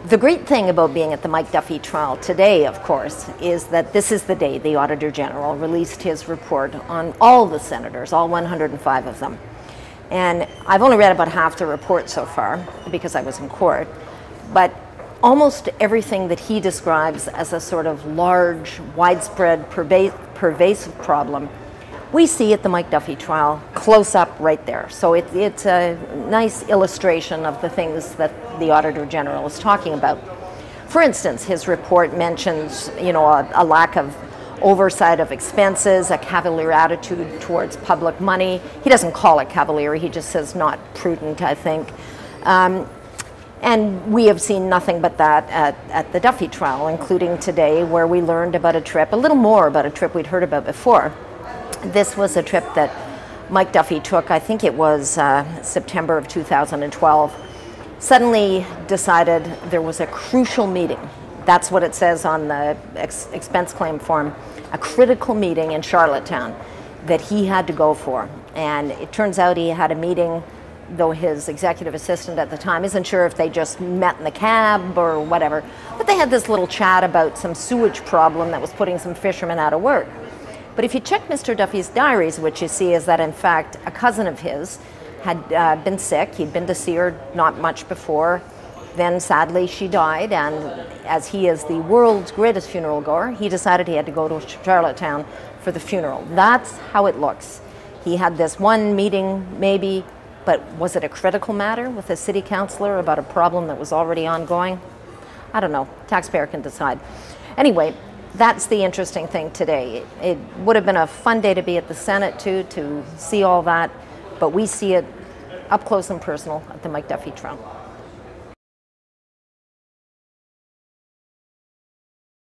The great thing about being at the Mike Duffy trial today, of course, is that this is the day the Auditor General released his report on all the senators, all 105 of them. And I've only read about half the report so far because I was in court, but almost everything that he describes as a sort of large, widespread, pervasive problem, we see at the Mike Duffy trial close up right there. So it's a nice illustration of the things that the Auditor General is talking about. For instance, his report mentions, a lack of oversight of expenses, a cavalier attitude towards public money. He doesn't call it cavalier, he just says not prudent, I think. And we have seen nothing but that at the Duffy trial, including today, where we learned about a little more about a trip we'd heard about before. This was a trip that Mike Duffy took, I think it was September of 2012. Suddenly decided there was a crucial meeting. That's what it says on the expense claim form, a critical meeting in Charlottetown that he had to go for. And it turns out he had a meeting, though his executive assistant at the time isn't sure if they just met in the cab or whatever, but they had this little chat about some sewage problem that was putting some fishermen out of work. But if you check Mr. Duffy's diaries, what you see is that in fact a cousin of his had been sick. He'd been to see her not much before. Then sadly she died, and as he is the world's greatest funeral goer, he decided he had to go to Charlottetown for the funeral. That's how it looks. He had this one meeting maybe, but was it a critical matter with a city councillor about a problem that was already ongoing? I don't know, taxpayer can decide. Anyway, that's the interesting thing today. It would have been a fun day to be at the Senate too, to see all that, but we see it up close and personal at the Mike Duffy trial.